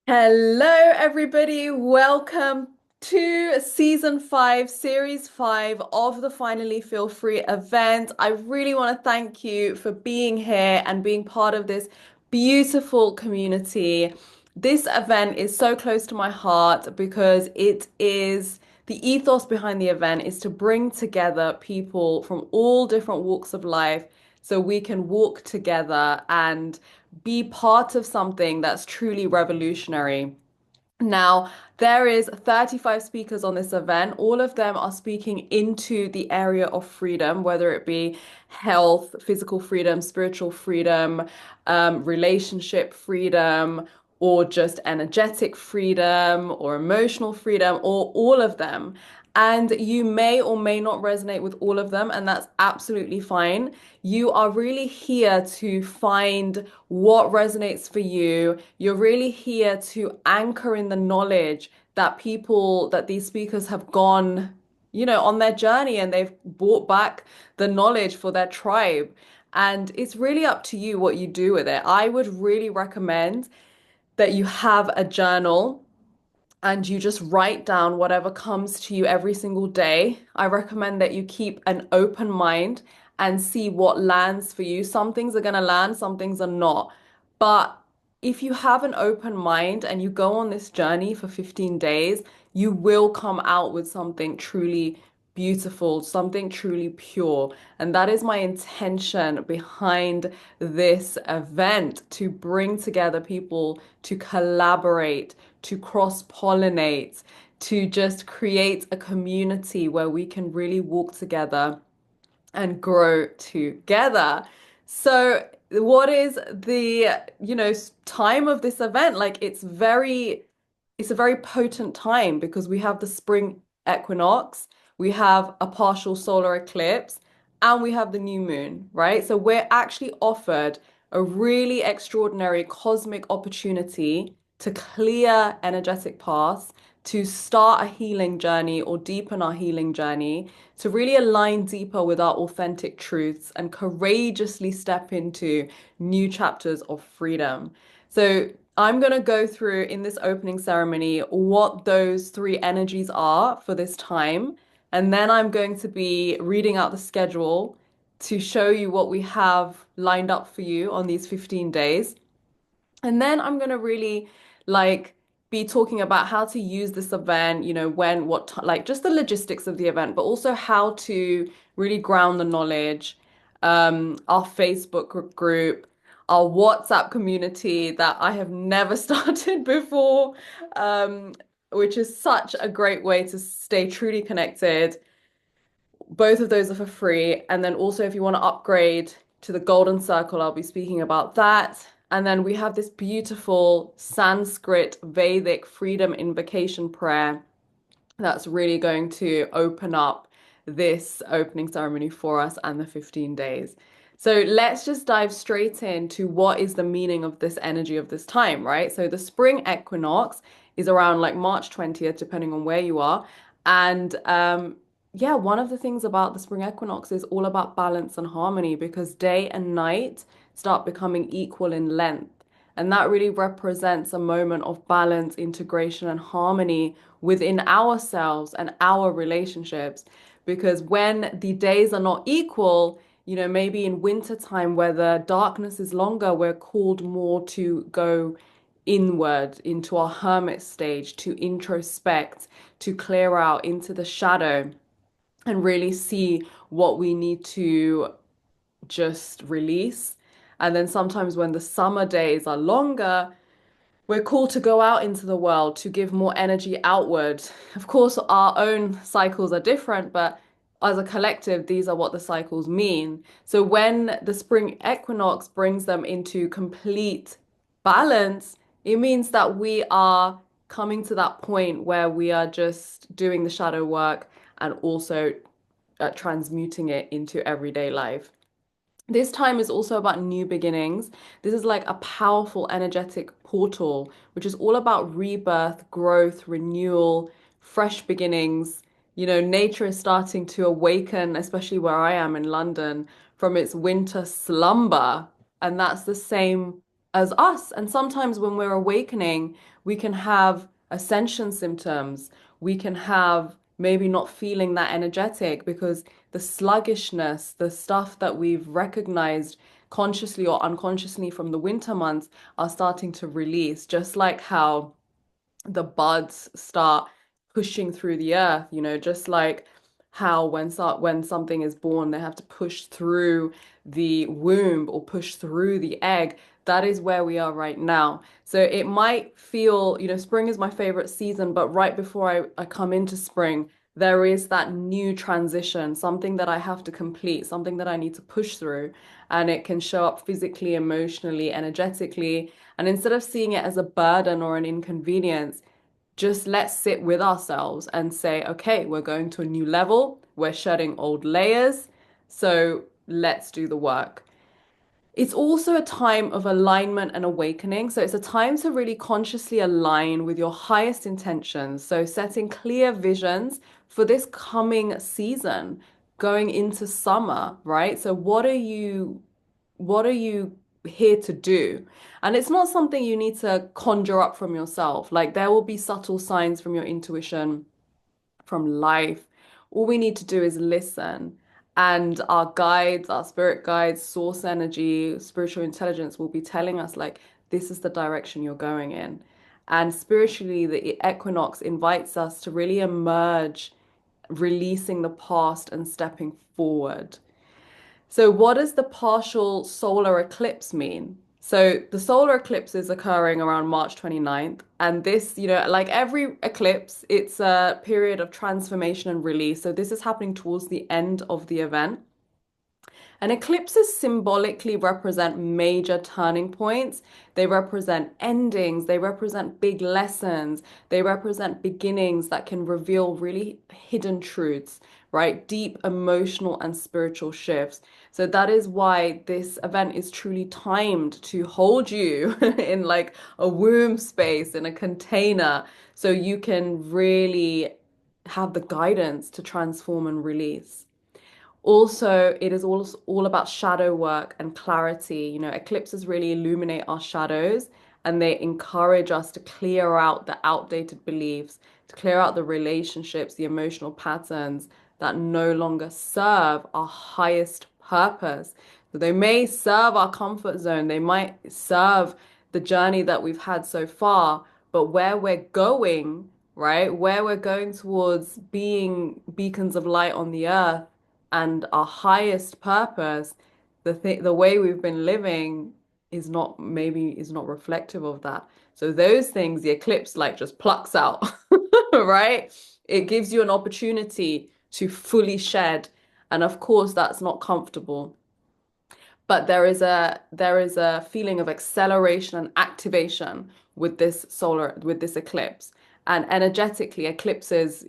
Hello, everybody. Welcome to season five, series five of the Finally Feel Free event. I really want to thank you for being here and being part of this beautiful community. This event is so close to my heart because the ethos behind the event is to bring together people from all different walks of life so we can walk together and be part of something that's truly revolutionary. Now, there is 35 speakers on this event. All of them are speaking into the area of freedom, whether it be health, physical freedom, spiritual freedom, relationship freedom, or just energetic freedom, or emotional freedom, or all of them. And you may or may not resonate with all of them, and that's absolutely fine. You are really here to find what resonates for you. You're really here to anchor in the knowledge that these speakers have gone, on their journey and they've brought back the knowledge for their tribe. And it's really up to you what you do with it. I would really recommend that you have a journal and you just write down whatever comes to you every single day. I recommend that you keep an open mind and see what lands for you. Some things are going to land, some things are not. But if you have an open mind and you go on this journey for 15 days, you will come out with something truly beautiful, something truly pure. And that is my intention behind this event, to bring together people to collaborate, to cross-pollinate, to just create a community where we can really walk together and grow together. So, what is the time of this event? Like it's a very potent time because we have the spring equinox, we have a partial solar eclipse, and we have the new moon, right? So we're actually offered a really extraordinary cosmic opportunity to clear energetic paths, to start a healing journey or deepen our healing journey, to really align deeper with our authentic truths and courageously step into new chapters of freedom. So I'm going to go through in this opening ceremony what those three energies are for this time. And then I'm going to be reading out the schedule to show you what we have lined up for you on these 15 days. And then I'm going to really like be talking about how to use this event, when, like just the logistics of the event, but also how to really ground the knowledge, our Facebook group, our WhatsApp community that I have never started before, um, which is such a great way to stay truly connected. Both of those are for free. And then also, if you want to upgrade to the Golden Circle, I'll be speaking about that. And then we have this beautiful Sanskrit Vedic freedom invocation prayer that's really going to open up this opening ceremony for us and the 15 days. So let's just dive straight into what is the meaning of this energy of this time, right? So the spring equinox is around like March 20th, depending on where you are. And yeah, one of the things about the spring equinox is all about balance and harmony because day and night start becoming equal in length. And that really represents a moment of balance, integration, and harmony within ourselves and our relationships. Because when the days are not equal, maybe in winter time where the darkness is longer, we're called more to go inward into our hermit stage, to introspect, to clear out into the shadow and really see what we need to just release. And then sometimes when the summer days are longer, we're called to go out into the world to give more energy outward. Of course, our own cycles are different, but as a collective, these are what the cycles mean. So when the spring equinox brings them into complete balance, it means that we are coming to that point where we are just doing the shadow work and also transmuting it into everyday life. This time is also about new beginnings. This is like a powerful energetic portal, which is all about rebirth, growth, renewal, fresh beginnings. Nature is starting to awaken, especially where I am in London, from its winter slumber. And that's the same. as us. And sometimes when we're awakening, we can have ascension symptoms. We can have maybe not feeling that energetic because the sluggishness, the stuff that we've recognized consciously or unconsciously from the winter months are starting to release, just like how the buds start pushing through the earth, just like how when something is born, they have to push through the womb or push through the egg. That is where we are right now. So it might feel, spring is my favorite season, but right before I come into spring, there is that new transition, something that I have to complete, something that I need to push through. And it can show up physically, emotionally, energetically. And instead of seeing it as a burden or an inconvenience, just let's sit with ourselves and say, okay, we're going to a new level. We're shedding old layers. So let's do the work. It's also a time of alignment and awakening. So it's a time to really consciously align with your highest intentions. So setting clear visions for this coming season, going into summer, right? So what are you here to do? And it's not something you need to conjure up from yourself. Like there will be subtle signs from your intuition, from life. All we need to do is listen. And our guides, our spirit guides, source energy, spiritual intelligence will be telling us, like, this is the direction you're going in. And spiritually, the equinox invites us to really emerge, releasing the past and stepping forward. So, what does the partial solar eclipse mean? So, the solar eclipse is occurring around March 29th. And this, like every eclipse, it's a period of transformation and release. So, this is happening towards the end of the event. And eclipses symbolically represent major turning points. They represent endings. They represent big lessons. They represent beginnings that can reveal really hidden truths, right? Deep emotional and spiritual shifts. So that is why this event is truly timed to hold you in like a womb space, in a container, so you can really have the guidance to transform and release. Also, it is all about shadow work and clarity. Eclipses really illuminate our shadows and they encourage us to clear out the outdated beliefs, to clear out the relationships, the emotional patterns that no longer serve our highest purpose. So they may serve our comfort zone, they might serve the journey that we've had so far, but where we're going, right, where we're going towards being beacons of light on the earth and our highest purpose, the way we've been living is not reflective of that. So those things the eclipse like just plucks out, right? It gives you an opportunity to fully shed. And of course, that's not comfortable. But there is a feeling of acceleration and activation with this eclipse. And energetically, eclipses,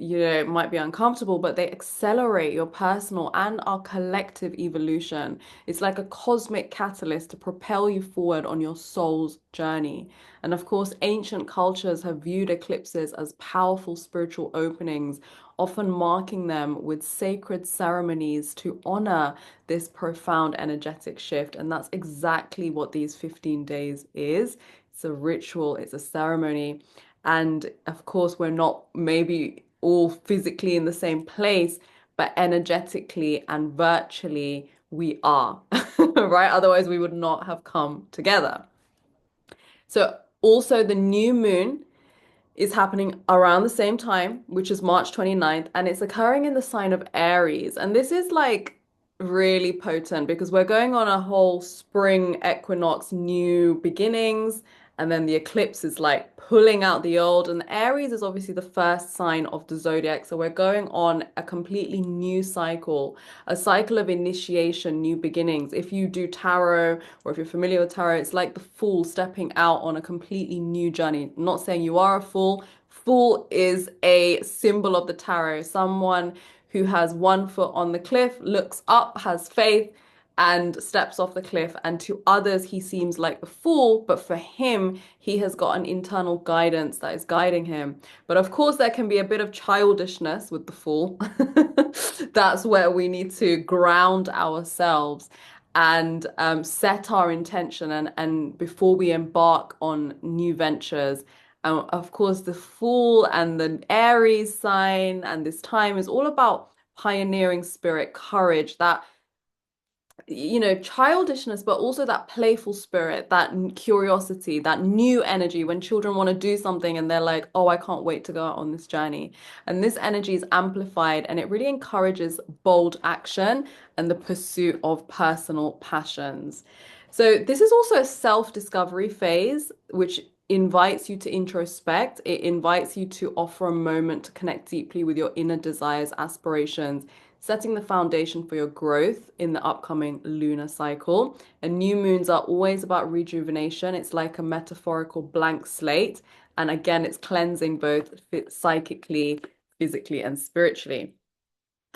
might be uncomfortable, but they accelerate your personal and our collective evolution. It's like a cosmic catalyst to propel you forward on your soul's journey. And of course, ancient cultures have viewed eclipses as powerful spiritual openings, often marking them with sacred ceremonies to honor this profound energetic shift. And that's exactly what these 15 days is. It's a ritual, it's a ceremony. And of course, we're not maybe all physically in the same place, but energetically and virtually we are, right? Otherwise, we would not have come together. So, also the new moon is happening around the same time, which is March 29th, and it's occurring in the sign of Aries. And this is like really potent because we're going on a whole spring equinox, new beginnings, and then the eclipse is like pulling out the old. And Aries is obviously the first sign of the zodiac. So we're going on a completely new cycle, a cycle of initiation, new beginnings. If you do tarot or if you're familiar with tarot, it's like the fool stepping out on a completely new journey. I'm not saying you are a fool. Fool is a symbol of the tarot, someone who has one foot on the cliff, looks up, has faith, and steps off the cliff. And to others, he seems like the fool, but for him, he has got an internal guidance that is guiding him. But of course, there can be a bit of childishness with the fool. That's where we need to ground ourselves and set our intention and before we embark on new ventures. And of course, the Fool and the Aries sign and this time is all about pioneering spirit, courage, that childishness, but also that playful spirit, that curiosity, that new energy when children want to do something and they're like, oh, I can't wait to go out on this journey. And this energy is amplified and it really encourages bold action and the pursuit of personal passions. So this is also a self-discovery phase, which invites you to introspect. It invites you to offer a moment to connect deeply with your inner desires, aspirations, setting the foundation for your growth in the upcoming lunar cycle. And new moons are always about rejuvenation. It's like a metaphorical blank slate. And again, it's cleansing both psychically, physically, and spiritually.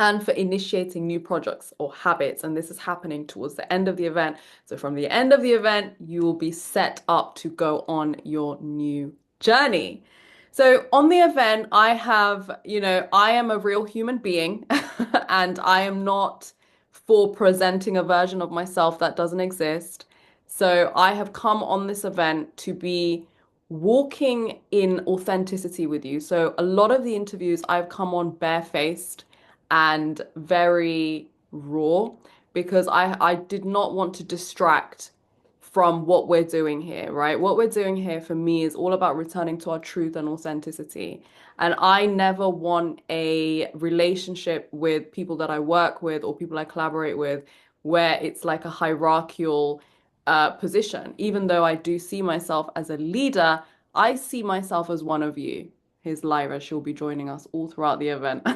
And for initiating new projects or habits. And this is happening towards the end of the event. So from the end of the event, you will be set up to go on your new journey. So on the event, I am a real human being and I am not for presenting a version of myself that doesn't exist. So I have come on this event to be walking in authenticity with you. So a lot of the interviews I've come on barefaced and very raw because I did not want to distract from what we're doing here, right? What we're doing here for me is all about returning to our truth and authenticity. And I never want a relationship with people that I work with or people I collaborate with where it's like a hierarchical position. Even though I do see myself as a leader, I see myself as one of you. Here's Lyra, she'll be joining us all throughout the event.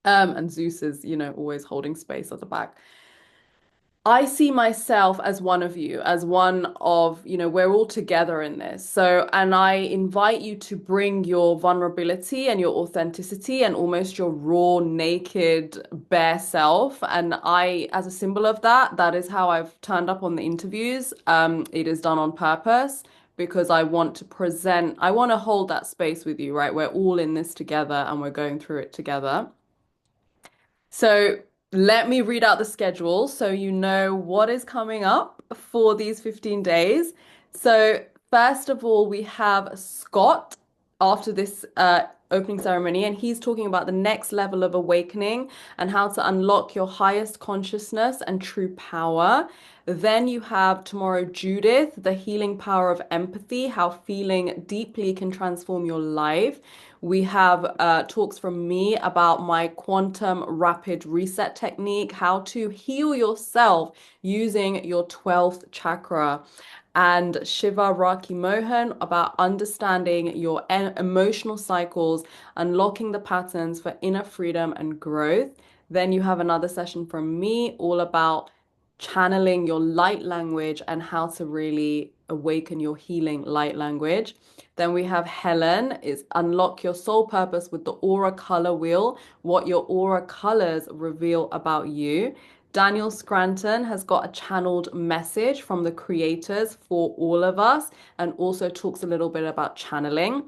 And Zeus is, always holding space at the back. I see myself as one of you, as one of, we're all together in this. So, and I invite you to bring your vulnerability and your authenticity and almost your raw, naked, bare self. And as a symbol of that, that is how I've turned up on the interviews. It is done on purpose because I want to hold that space with you, right? We're all in this together and we're going through it together. So let me read out the schedule so you know what is coming up for these 15 days. So first of all, we have Scott after this opening ceremony, and he's talking about the next level of awakening and how to unlock your highest consciousness and true power. Then you have tomorrow Judith, the healing power of empathy, how feeling deeply can transform your life. We have talks from me about my quantum rapid reset technique, how to heal yourself using your 12th chakra. And Shiva Raki Mohan about understanding your emotional cycles, unlocking the patterns for inner freedom and growth. Then you have another session from me all about channeling your light language and how to really awaken your healing light language. Then we have Helen is unlock your soul purpose with the aura color wheel, what your aura colors reveal about you. Daniel Scranton has got a channeled message from the creators for all of us and also talks a little bit about channeling.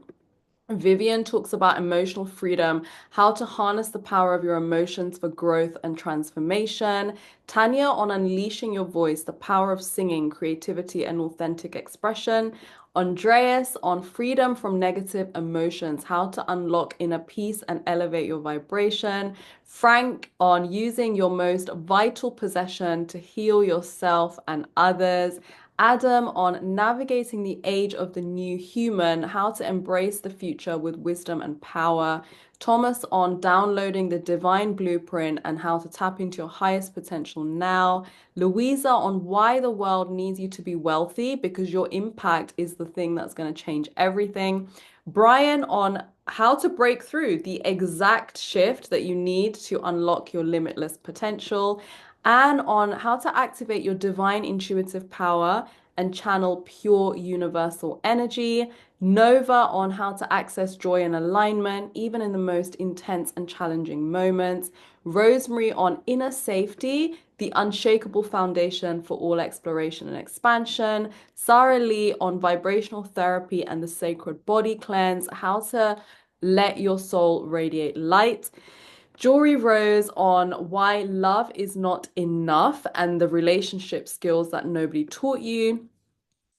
Vivian talks about emotional freedom, how to harness the power of your emotions for growth and transformation. Tanya on unleashing your voice, the power of singing, creativity, and authentic expression. Andreas on freedom from negative emotions, how to unlock inner peace and elevate your vibration. Frank on using your most vital possession to heal yourself and others. Adam on navigating the age of the new human, how to embrace the future with wisdom and power. Thomas on downloading the divine blueprint and how to tap into your highest potential now. Louisa on why the world needs you to be wealthy because your impact is the thing that's going to change everything. Brian on how to break through the exact shift that you need to unlock your limitless potential. And on how to activate your divine intuitive power and channel pure universal energy. Nova on how to access joy and alignment, even in the most intense and challenging moments. Rosemary on inner safety, the unshakable foundation for all exploration and expansion. Sarah Lee on vibrational therapy and the sacred body cleanse, how to let your soul radiate light. Jory Rose on why love is not enough and the relationship skills that nobody taught you.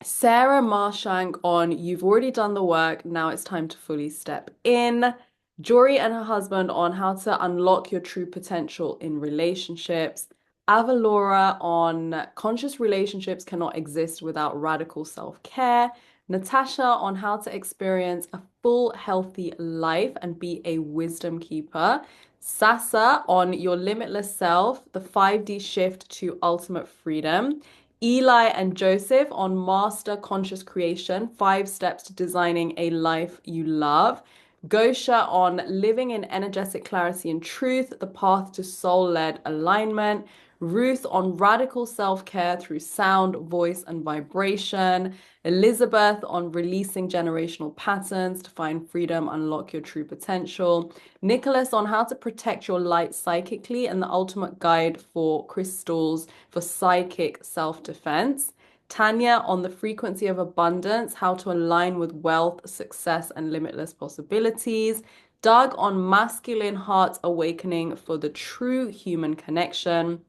Sarah Marshank on You've Already Done the Work, Now It's Time to Fully Step In. Jory and her husband on how to unlock your true potential in relationships. Avalora on conscious relationships cannot exist without radical self-care. Natasha on how to experience a full, healthy life and be a wisdom keeper. Sasa on your limitless self, the 5D shift to ultimate freedom. Eli and Joseph on Master Conscious Creation, 5 steps to designing a life you love. Gosha on living in energetic clarity and truth, the path to soul-led alignment. Ruth on radical self-care through sound, voice, and vibration. Elizabeth on releasing generational patterns to find freedom, unlock your true potential. Nicholas on how to protect your light psychically and the ultimate guide for crystals for psychic self-defense. Tanya on the frequency of abundance, how to align with wealth, success, and limitless possibilities. Doug on masculine heart awakening for the true human connection.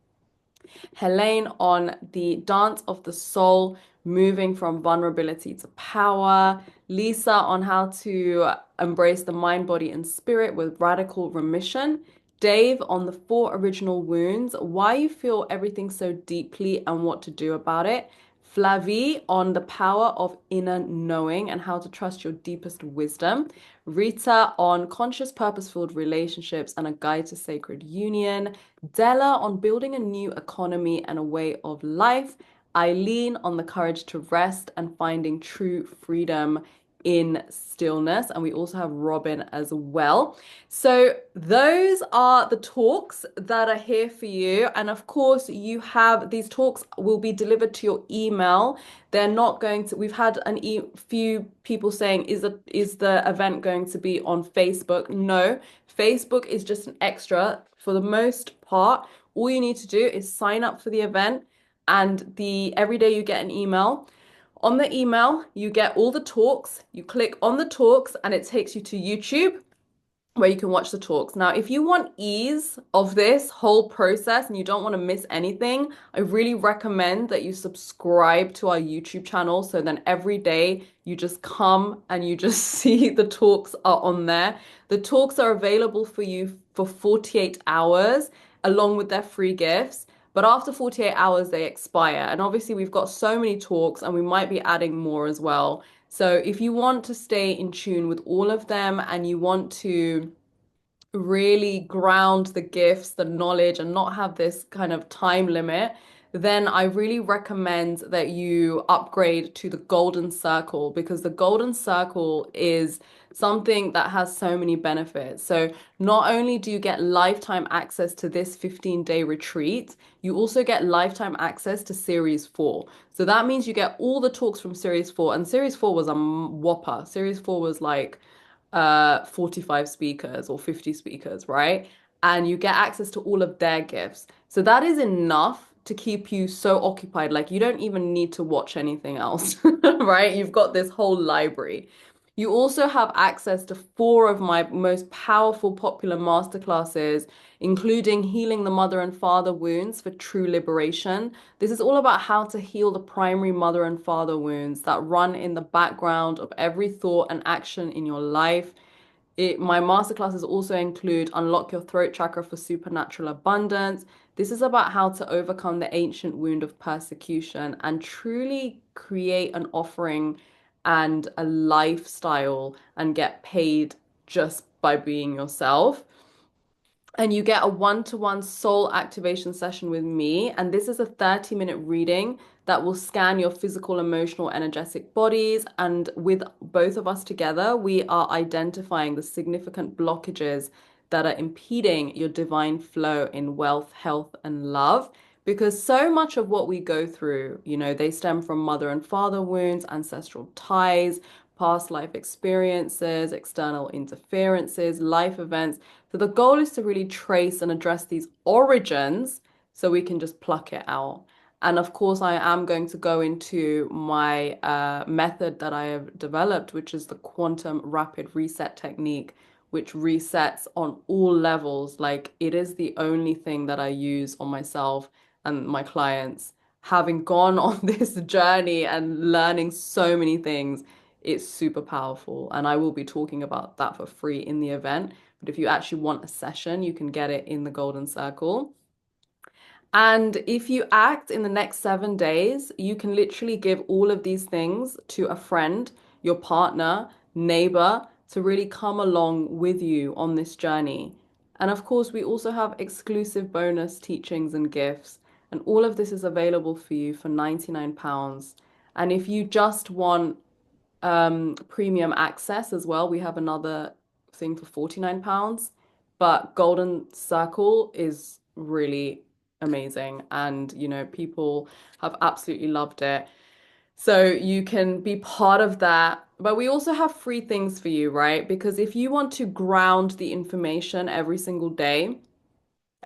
Helene on the dance of the soul, moving from vulnerability to power. Lisa on how to embrace the mind, body, and spirit with radical remission. Dave on the 4 original wounds, why you feel everything so deeply and what to do about it. Flavie on the power of inner knowing and how to trust your deepest wisdom. Rita on conscious, purposeful relationships and a guide to sacred union. Della on building a new economy and a way of life. Eileen on the courage to rest and finding true freedom in stillness. And we also have Robin as well. So those are the talks that are here for you. And of course, you have these talks will be delivered to your email. They're not going to, we've had few people saying, is the event going to be on Facebook? No, Facebook is just an extra. For the most part, all you need to do is sign up for the event and every day you get an email. On the email, you get all the talks. You click on the talks and it takes you to YouTube where you can watch the talks. Now, if you want ease of this whole process and you don't want to miss anything, I really recommend that you subscribe to our YouTube channel. So then every day you just come and you just see the talks are on there. The talks are available for you for 48 hours along with their free gifts. But after 48 hours, they expire. And obviously, we've got so many talks and we might be adding more as well. So if you want to stay in tune with all of them and you want to really ground the gifts, the knowledge, and not have this kind of time limit, then I really recommend that you upgrade to the Golden Circle because the Golden Circle is something that has so many benefits. So not only do you get lifetime access to this 15-day retreat, you also get lifetime access to Series 4. So that means you get all the talks from Series 4, and Series 4 was a whopper. Series 4 was like 45 speakers or 50 speakers, right? And you get access to all of their gifts. So that is enough to keep you so occupied. Like you don't even need to watch anything else, right? You've got this whole library. You also have access to 4 of my most powerful popular masterclasses, including Healing the Mother and Father Wounds for True Liberation. This is all about how to heal the primary mother and father wounds that run in the background of every thought and action in your life. My masterclasses also include Unlock Your Throat Chakra for Supernatural Abundance. This is about how to overcome the ancient wound of persecution and truly create an offering and a lifestyle and get paid just by being yourself. And you get a one-to-one soul activation session with me. And this is a 30-minute reading that will scan your physical, emotional, energetic bodies. And with both of us together, we are identifying the significant blockages that are impeding your divine flow in wealth, health, and love. Because so much of what we go through, they stem from mother and father wounds, ancestral ties, past life experiences, external interferences, life events. So the goal is to really trace and address these origins so we can just pluck it out. And of course, I am going to go into my method that I have developed, which is the quantum rapid reset technique, which resets on all levels. Like it is the only thing that I use on myself and my clients. Having gone on this journey and learning so many things, it's super powerful. And I will be talking about that for free in the event. But if you actually want a session, you can get it in the Golden Circle. And if you act in the next 7 days, you can literally give all of these things to a friend, your partner, neighbor, to really come along with you on this journey. And of course, we also have exclusive bonus teachings and gifts. And all of this is available for you for £99. And if you just want premium access as well, we have another thing for £49. But Golden Circle is really amazing. And, people have absolutely loved it. So you can be part of that. But we also have free things for you, right? Because if you want to ground the information every single day,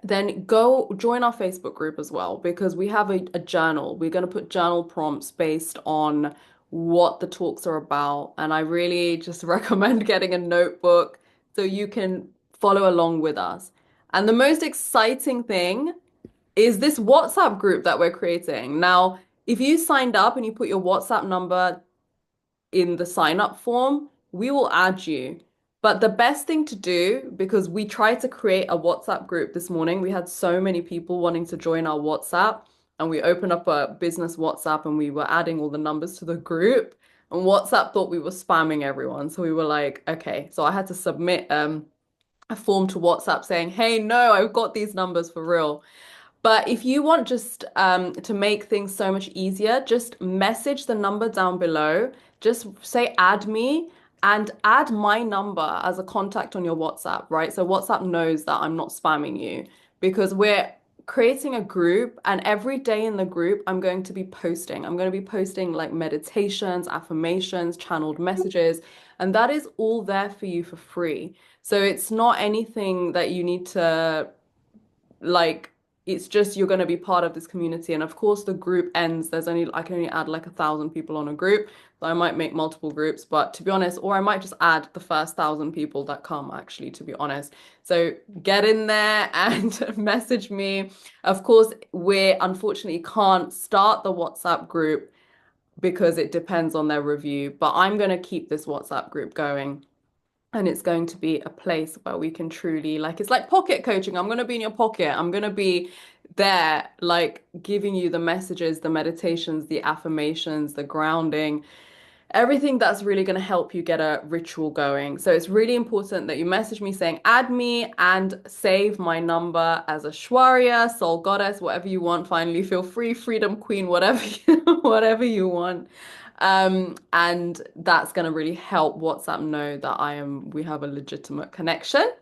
then go join our Facebook group as well, because we have a journal. We're going to put journal prompts based on what the talks are about. And I really just recommend getting a notebook so you can follow along with us. And the most exciting thing is this WhatsApp group that we're creating. Now, if you signed up and you put your WhatsApp number in the sign up form, we will add you. But the best thing to do, because we tried to create a WhatsApp group this morning, we had so many people wanting to join our WhatsApp, and we opened up a business WhatsApp and we were adding all the numbers to the group. And WhatsApp thought we were spamming everyone. So we were like, okay. So I had to submit a form to WhatsApp saying, hey, no, I've got these numbers for real. But if you want just to make things so much easier, just message the number down below. Just say add me and add my number as a contact on your WhatsApp, right? So WhatsApp knows that I'm not spamming you, because we're creating a group, and every day in the group, I'm going to be posting. I'm going to be posting like meditations, affirmations, channeled messages, and that is all there for you for free. So it's not anything that you need to like, it's just you're going to be part of this community. And of course the group ends, I can only add like 1,000 people on a group, so I might make multiple groups, but to be honest, or I might just add the first 1,000 people that come, actually, to be honest. So get in there and message me. Of course, we unfortunately can't start the WhatsApp group because it depends on their review, but I'm going to keep this WhatsApp group going. And it's going to be a place where we can truly, like, it's like pocket coaching. I'm going to be in your pocket. I'm going to be there, like, giving you the messages, the meditations, the affirmations, the grounding, everything that's really going to help you get a ritual going. So it's really important that you message me saying, add me, and save my number as Ashwarya, Soul Goddess, whatever you want. Finally, feel free, Freedom Queen, whatever whatever you want. And that's going to really help WhatsApp know that we have a legitimate connection.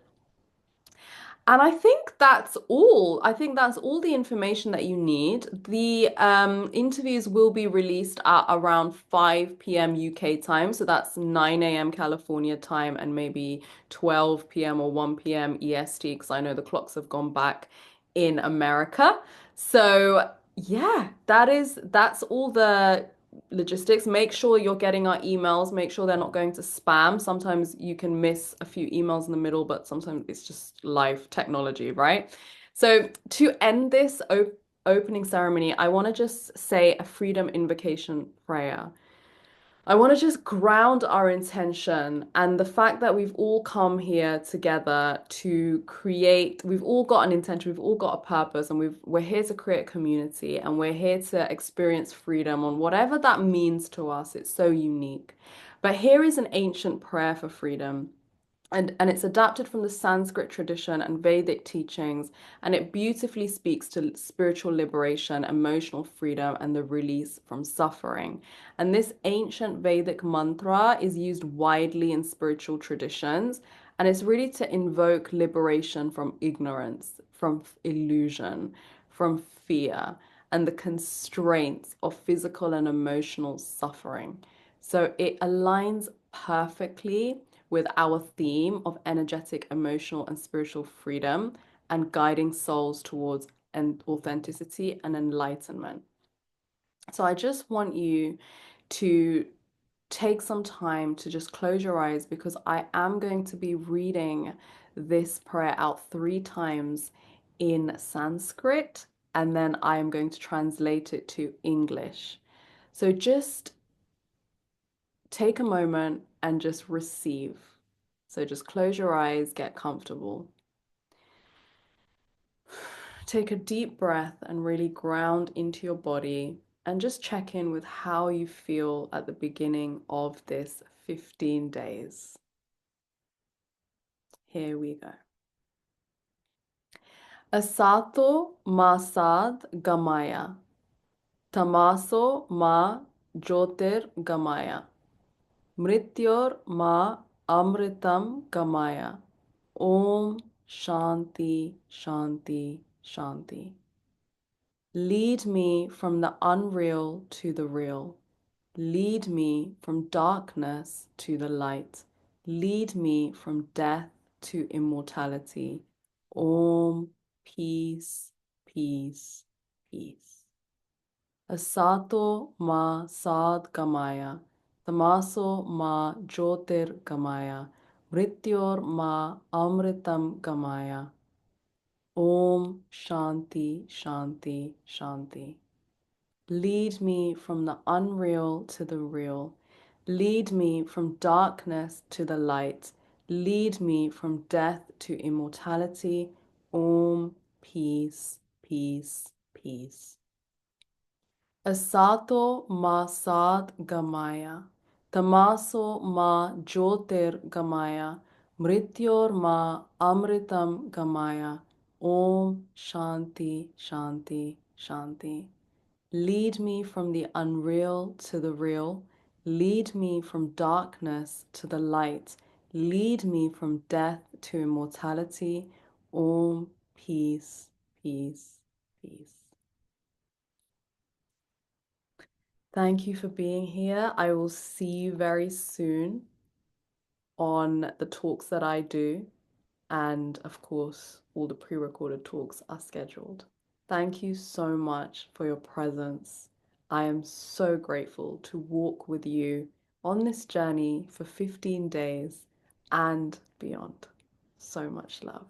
And I think that's all. I think that's all the information that you need. The interviews will be released at around 5 p.m. UK time. So that's 9 a.m. California time and maybe 12 p.m. or 1 p.m. EST, because I know the clocks have gone back in America. So yeah, that's all the logistics. Make sure you're getting our emails. Make sure they're not going to spam. Sometimes you can miss a few emails in the middle, but sometimes it's just live technology, right? So to end this opening ceremony, I want to just say a freedom invocation prayer. I want to just ground our intention and the fact that we've all come here together to create, we've all got an intention, we've all got a purpose, and we're here to create a community, and we're here to experience freedom on whatever that means to us. It's so unique. But here is an ancient prayer for freedom. And it's adapted from the Sanskrit tradition and Vedic teachings, and it beautifully speaks to spiritual liberation, emotional freedom, and the release from suffering. And this ancient Vedic mantra is used widely in spiritual traditions, and it's really to invoke liberation from ignorance, from illusion, from fear, and the constraints of physical and emotional suffering. So it aligns perfectly with our theme of energetic, emotional, and spiritual freedom, and guiding souls towards authenticity and enlightenment. So I just want you to take some time to just close your eyes because I am going to be reading this prayer out 3 times in Sanskrit, and then I am going to translate it to English. So just take a moment and just receive. So just close your eyes, get comfortable. Take a deep breath and really ground into your body and just check in with how you feel at the beginning of this 15 days. Here we go. Asato ma sad gamaya. Tamaso ma Jyotir gamaya. Mrityor ma Amritam gamaya. Om Shanti Shanti Shanti. Lead me from the unreal to the real. Lead me from darkness to the light. Lead me from death to immortality. Om, peace, peace, peace. Asato ma sad gamaya. Tamaso ma Jyotir gamaya. Mrityor ma Amritam gamaya. Om Shanti Shanti Shanti. Lead me from the unreal to the real. Lead me from darkness to the light. Lead me from death to immortality. Om, peace, peace, peace. Asato ma sad gamaya. Tamaso ma Jyotir gamaya. Mrityor ma Amritam gamaya. Om Shanti Shanti Shanti. Lead me from the unreal to the real. Lead me from darkness to the light. Lead me from death to immortality. Om, peace, peace, peace. Thank you for being here. I will see you very soon on the talks that I do. And of course, all the pre-recorded talks are scheduled. Thank you so much for your presence. I am so grateful to walk with you on this journey for 15 days and beyond. So much love.